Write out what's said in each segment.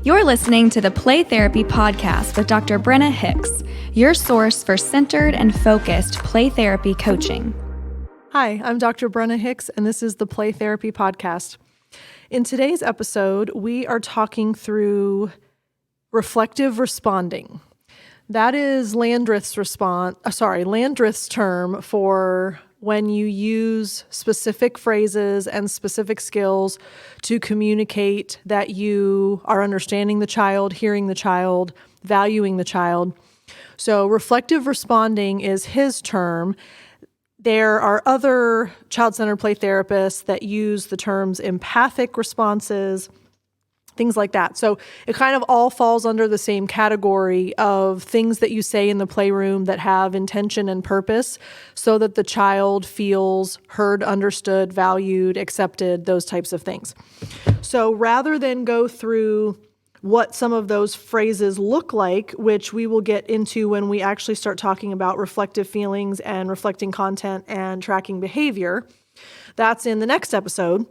You're listening to the Play Therapy Podcast with Dr. Brenna Hicks, your source for centered and focused play therapy coaching. Hi, I'm Dr. Brenna Hicks, and this is the Play Therapy Podcast. In today's episode, we are talking through reflective responding. That is Landreth's term for when you use specific phrases and specific skills to communicate that you are understanding the child, hearing the child, valuing the child. So reflective responding is his term. There are other child-centered play therapists that use the terms empathic responses, things like that. So it kind of all falls under the same category of things that you say in the playroom that have intention and purpose so that the child feels heard, understood, valued, accepted, those types of things. So rather than go through what some of those phrases look like, which we will get into when we actually start talking about reflective feelings and reflecting content and tracking behavior, that's in the next episode.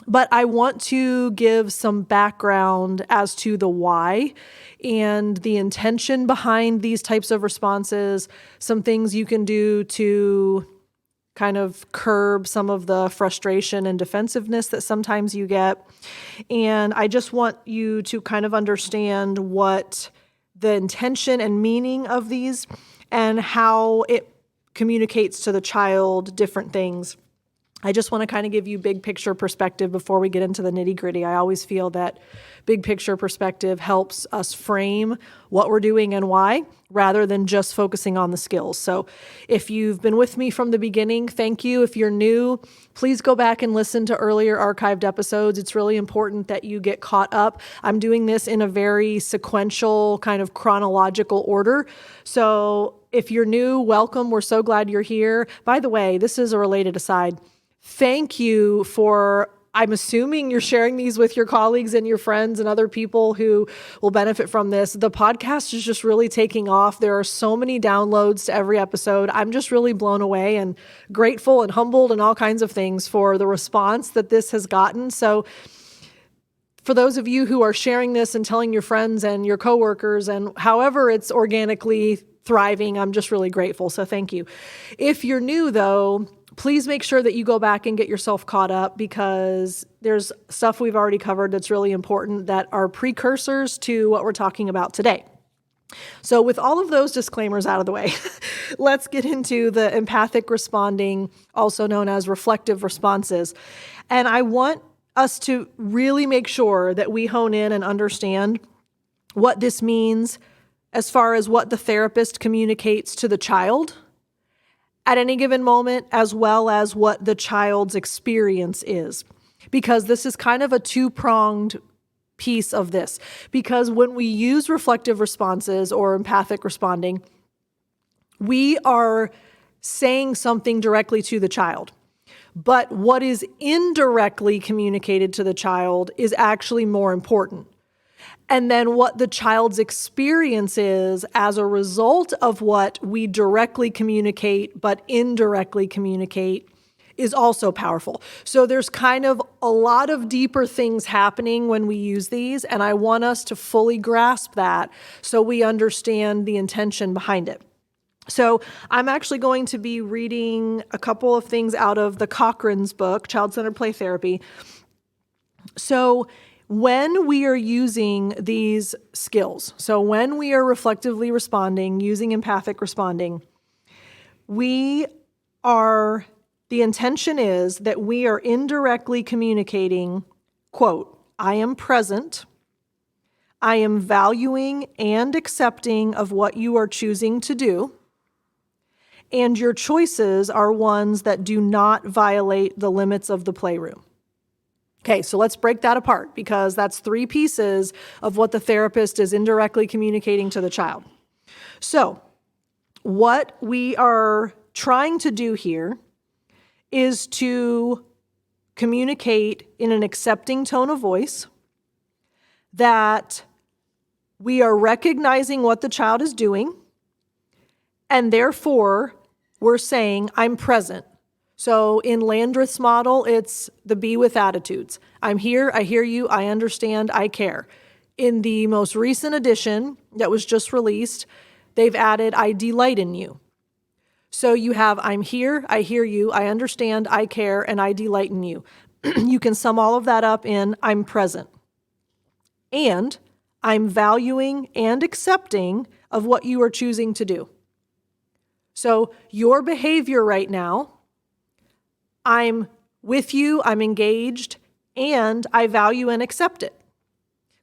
But I want to give some background as to the why and the intention behind these types of responses, some things you can do to kind of curb some of the frustration and defensiveness that sometimes you get. And I just want you to kind of understand what the intention and meaning of these and how it communicates to the child different things. I just want to kind of give you big picture perspective before we get into the nitty gritty. I always feel that big picture perspective helps us frame what we're doing and why, rather than just focusing on the skills. So if you've been with me from the beginning, thank you. If you're new, please go back and listen to earlier archived episodes. It's really important that you get caught up. I'm doing this in a very sequential, kind of chronological order. So if you're new, welcome. We're so glad you're here. By the way, this is a related aside. Thank you for, I'm assuming you're sharing these with your colleagues and your friends and other people who will benefit from this. The podcast is just really taking off. There are so many downloads to every episode. I'm just really blown away and grateful and humbled and all kinds of things for the response that this has gotten. So for those of you who are sharing this and telling your friends and your coworkers and however it's organically thriving, I'm just really grateful. So thank you. If you're new though, please make sure that you go back and get yourself caught up because there's stuff we've already covered that's really important that are precursors to what we're talking about today. So with all of those disclaimers out of the way, let's get into the empathic responding, also known as reflective responses. And I want us to really make sure that we hone in and understand what this means as far as what the therapist communicates to the child at any given moment, as well as what the child's experience is. Because this is kind of a two-pronged piece of this. Because when we use reflective responses or empathic responding, we are saying something directly to the child. But what is indirectly communicated to the child is actually more important. And then what the child's experience is as a result of what we directly communicate but indirectly communicate is also powerful. So there's kind of a lot of deeper things happening when we use these, and I want us to fully grasp that so we understand the intention behind it. So I'm actually going to be reading a couple of things out of the Cochran's book, Child-Centered Play Therapy. So when we are using these skills, so when we are reflectively responding, using empathic responding, the intention is that we are indirectly communicating, quote, I am present, I am valuing and accepting of what you are choosing to do, and your choices are ones that do not violate the limits of the playroom. Okay, so let's break that apart because that's three pieces of what the therapist is indirectly communicating to the child. So what we are trying to do here is to communicate in an accepting tone of voice that we are recognizing what the child is doing, and therefore we're saying, I'm present. So in Landreth's model, it's the be with attitudes. I'm here, I hear you, I understand, I care. In the most recent edition that was just released, they've added, I delight in you. So you have, I'm here, I hear you, I understand, I care, and I delight in you. You can sum all of that up in, I'm present. And I'm valuing and accepting of what you are choosing to do. So your behavior right now, I'm with you, I'm engaged, and I value and accept it.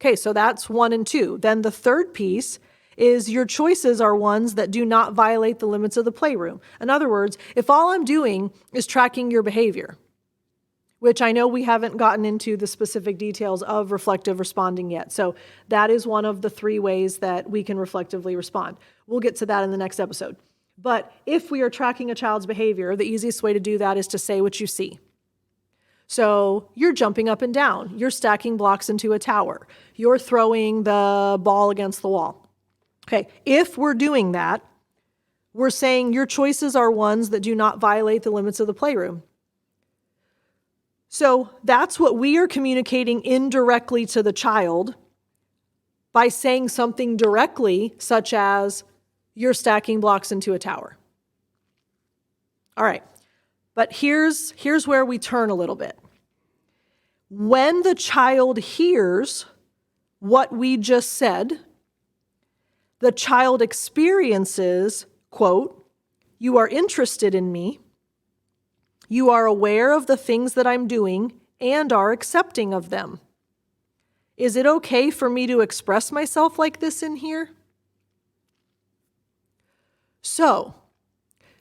Okay, so that's 1 and 2. Then the third piece is your choices are ones that do not violate the limits of the playroom. In other words, if all I'm doing is tracking your behavior, which I know we haven't gotten into the specific details of reflective responding yet. So that is one of the 3 ways that we can reflectively respond. We'll get to that in the next episode. But if we are tracking a child's behavior, the easiest way to do that is to say what you see. So you're jumping up and down. You're stacking blocks into a tower. You're throwing the ball against the wall. Okay, if we're doing that, we're saying your choices are ones that do not violate the limits of the playroom. So that's what we are communicating indirectly to the child by saying something directly, such as, you're stacking blocks into a tower. All right, but here's where we turn a little bit. When the child hears what we just said, the child experiences, quote, you are interested in me, you are aware of the things that I'm doing and are accepting of them. Is it okay for me to express myself like this in here? So,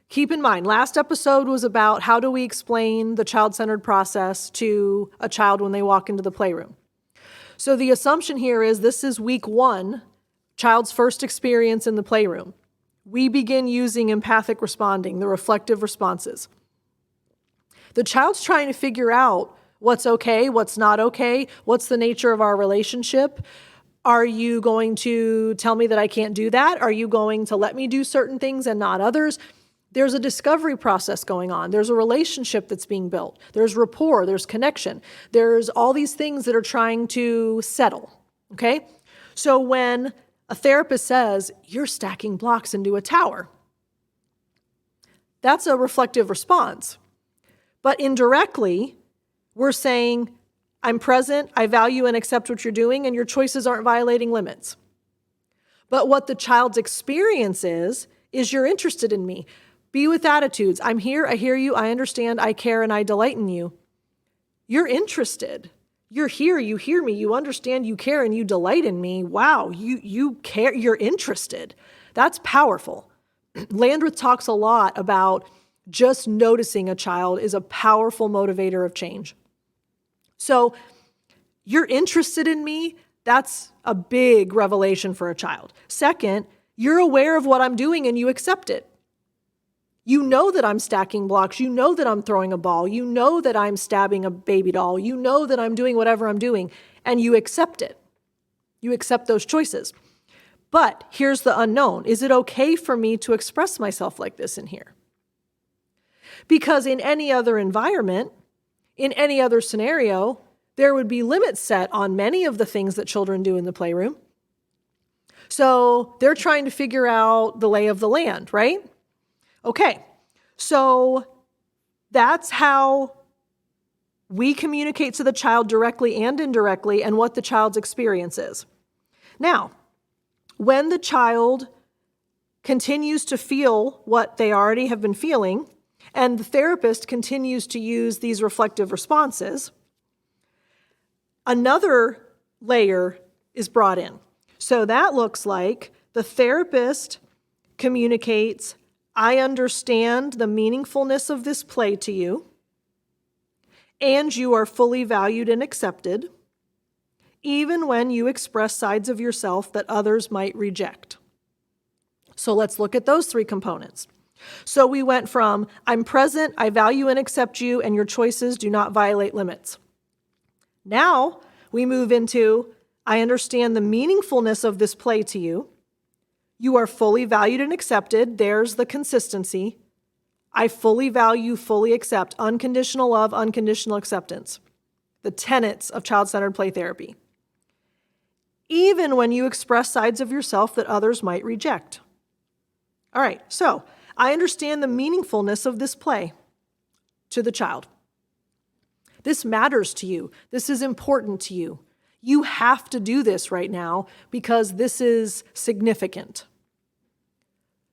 keep in mind, last episode was about how do we explain the child-centered process to a child when they walk into the playroom. So the assumption here is this is week 1, child's first experience in the playroom. We begin using empathic responding, the reflective responses. The child's trying to figure out what's okay, what's not okay, what's the nature of our relationship. Are you going to tell me that I can't do that? Are you going to let me do certain things and not others? There's a discovery process going on. There's a relationship that's being built. There's rapport, there's connection. There's all these things that are trying to settle, okay? So when a therapist says, you're stacking blocks into a tower, that's a reflective response. But indirectly, we're saying, I'm present, I value and accept what you're doing, and your choices aren't violating limits. But what the child's experience is you're interested in me. Be with attitudes. I'm here, I hear you, I understand, I care, and I delight in you. You're interested. You're here, you hear me, you understand, you care, and you delight in me. Wow, you care, you're interested. That's powerful. Landreth talks a lot about just noticing a child is a powerful motivator of change. So you're interested in me, that's a big revelation for a child. Second, you're aware of what I'm doing and you accept it. You know that I'm stacking blocks. You know that I'm throwing a ball. You know that I'm stabbing a baby doll. You know that I'm doing whatever I'm doing, and you accept it. You accept those choices. But here's the unknown. Is it okay for me to express myself like this in here? Because in any other environment, in any other scenario, there would be limits set on many of the things that children do in the playroom. So they're trying to figure out the lay of the land, right? Okay, so that's how we communicate to the child directly and indirectly and what the child's experience is. Now, when the child continues to feel what they already have been feeling, and the therapist continues to use these reflective responses, another layer is brought in. So that looks like the therapist communicates, I understand the meaningfulness of this play to you, and you are fully valued and accepted, even when you express sides of yourself that others might reject. So let's look at those 3 components. So we went from, I'm present, I value and accept you, and your choices do not violate limits. Now we move into, I understand the meaningfulness of this play to you. You are fully valued and accepted. There's the consistency. I fully value, fully accept, unconditional love, unconditional acceptance. The tenets of child-centered play therapy. even when you express sides of yourself that others might reject. All right, so I understand the meaningfulness of this play to the child. This matters to you. This is important to you. You have to do this right now because this is significant.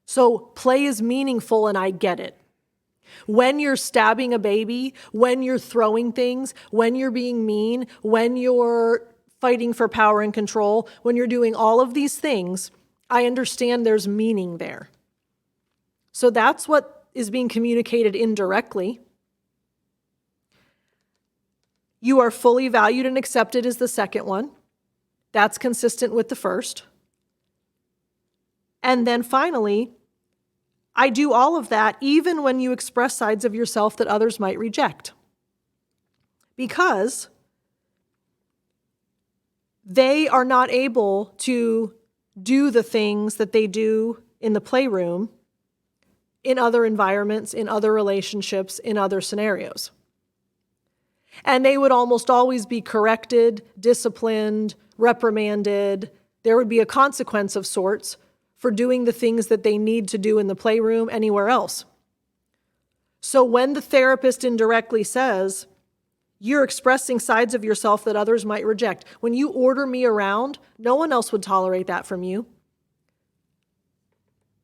So play is meaningful and I get it. When you're stabbing a baby, when you're throwing things, when you're being mean, when you're fighting for power and control, when you're doing all of these things, I understand there's meaning there. So that's what is being communicated indirectly. You are fully valued and accepted is the second one. That's consistent with the first. And then finally, I do all of that even when you express sides of yourself that others might reject. Because they are not able to do the things that they do in the playroom, in other environments, in other relationships, in other scenarios. And they would almost always be corrected, disciplined, reprimanded. There would be a consequence of sorts for doing the things that they need to do in the playroom anywhere else. So when the therapist indirectly says, you're expressing sides of yourself that others might reject. When you order me around, no one else would tolerate that from you.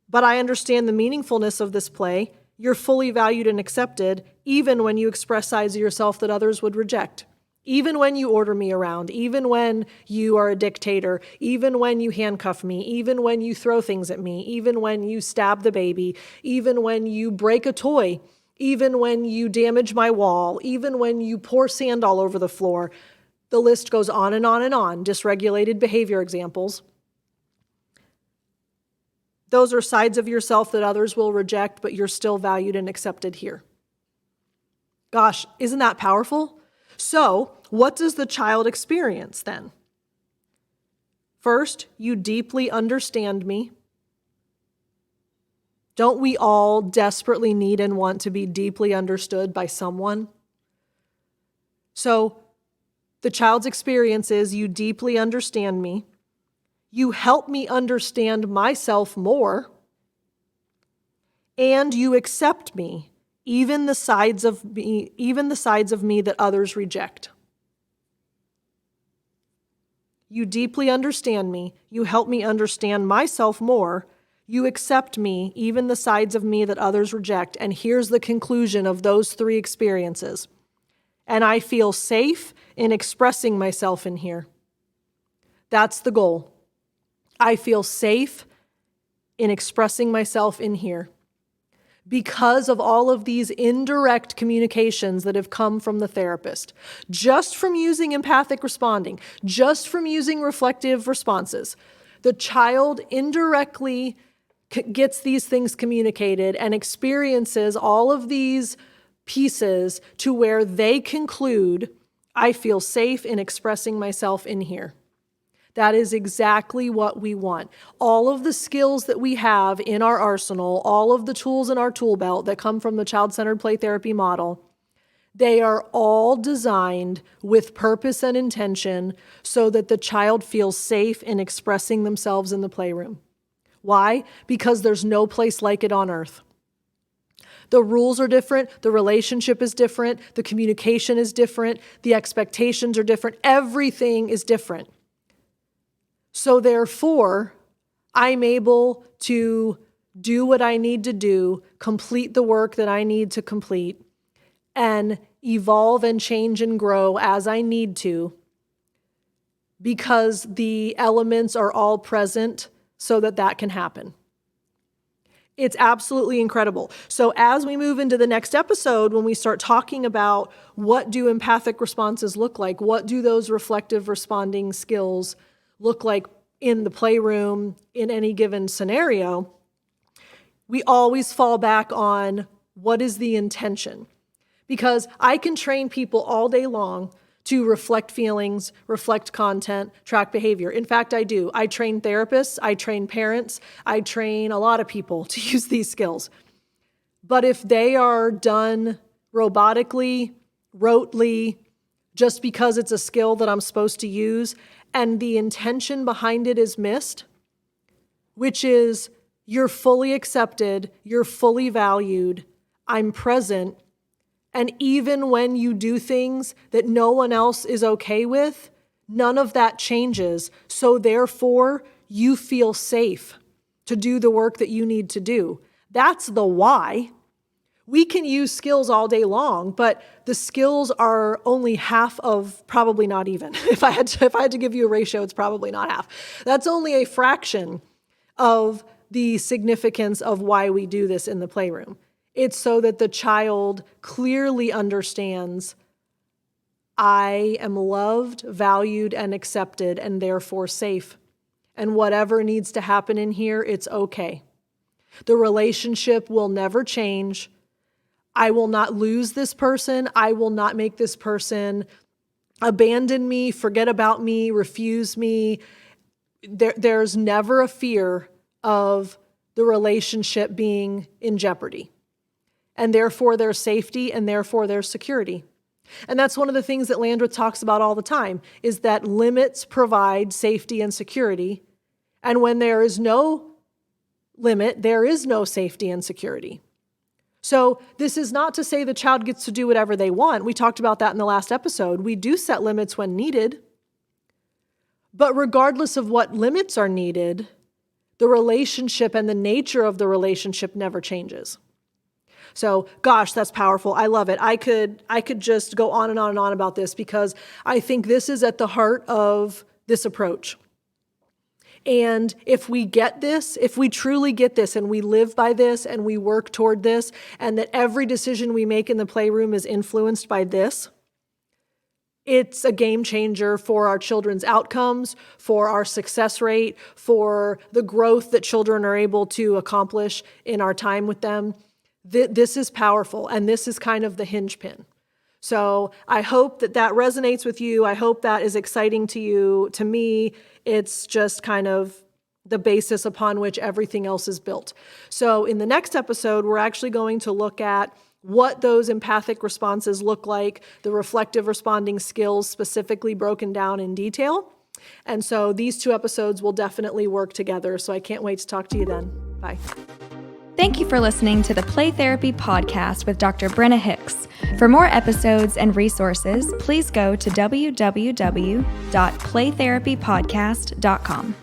But I understand the meaningfulness of this play. You're fully valued and accepted, even when you express sides of yourself that others would reject. Even when you order me around, even when you are a dictator, even when you handcuff me, even when you throw things at me, even when you stab the baby, even when you break a toy, even when you damage my wall, even when you pour sand all over the floor. The list goes on and on and on, dysregulated behavior examples. Those are sides of yourself that others will reject, but you're still valued and accepted here. Gosh, isn't that powerful? So, what does the child experience then? First, you deeply understand me. Don't we all desperately need and want to be deeply understood by someone? So, the child's experience is you deeply understand me. You help me understand myself more. And you accept me, even the sides of me that others reject. You deeply understand me. You help me understand myself more. You accept me, even the sides of me that others reject. And here's the conclusion of those three experiences. And I feel safe in expressing myself in here. That's the goal. I feel safe in expressing myself in here because of all of these indirect communications that have come from the therapist, just from using empathic responding, just from using reflective responses. The child indirectly gets these things communicated and experiences all of these pieces to where they conclude, I feel safe in expressing myself in here. That is exactly what we want. All of the skills that we have in our arsenal, all of the tools in our tool belt that come from the child-centered play therapy model, they are all designed with purpose and intention so that the child feels safe in expressing themselves in the playroom. Why? Because there's no place like it on earth. The rules are different, the relationship is different, the communication is different, the expectations are different, everything is different. So therefore, I'm able to do what I need to do, complete the work that I need to complete, and evolve and change and grow as I need to, because the elements are all present so that that can happen. It's absolutely incredible. So as we move into the next episode, when we start talking about what do empathic responses look like, what do those reflective responding skills look like in the playroom, in any given scenario, we always fall back on what is the intention. Because I can train people all day long to reflect feelings, reflect content, track behavior. In fact, I do. I train therapists, I train parents, I train a lot of people to use these skills. But if they are done robotically, rotely, just because it's a skill that I'm supposed to use, and the intention behind it is missed, which is you're fully accepted, you're fully valued, I'm present, and even when you do things that no one else is okay with, none of that changes. So therefore, you feel safe to do the work that you need to do. That's the why. We can use skills all day long, but the skills are only half of, probably not even. If I had to give you a ratio, it's probably not half. That's only a fraction of the significance of why we do this in the playroom. It's so that the child clearly understands, I am loved, valued, and accepted, and therefore safe. And whatever needs to happen in here, it's okay. The relationship will never change. I will not lose this person. I will not make this person abandon me, forget about me, refuse me. There's never a fear of the relationship being in jeopardy. And therefore there's safety, and therefore there's security. And that's one of the things that Landreth talks about all the time, is that limits provide safety and security. And when there is no limit, there is no safety and security. So this is not to say the child gets to do whatever they want. We talked about that in the last episode. We do set limits when needed. But regardless of what limits are needed, the relationship and the nature of the relationship never changes. So, gosh, that's powerful. I love it. I could just go on and on and on about this, because I think this is at the heart of this approach. And if we get this, if we truly get this and we live by this and we work toward this, and that every decision we make in the playroom is influenced by this, it's a game changer for our children's outcomes, for our success rate, for the growth that children are able to accomplish in our time with them. This is powerful, and this is kind of the hinge pin. So I hope that resonates with you. I hope that is exciting to you. To me, it's just kind of the basis upon which everything else is built. So in the next episode, we're actually going to look at what those empathic responses look like, the reflective responding skills specifically broken down in detail. And so these two episodes will definitely work together. So I can't wait to talk to you then. Bye. Thank you for listening to the Play Therapy Podcast with Dr. Brenna Hicks. For more episodes and resources, please go to www.playtherapypodcast.com.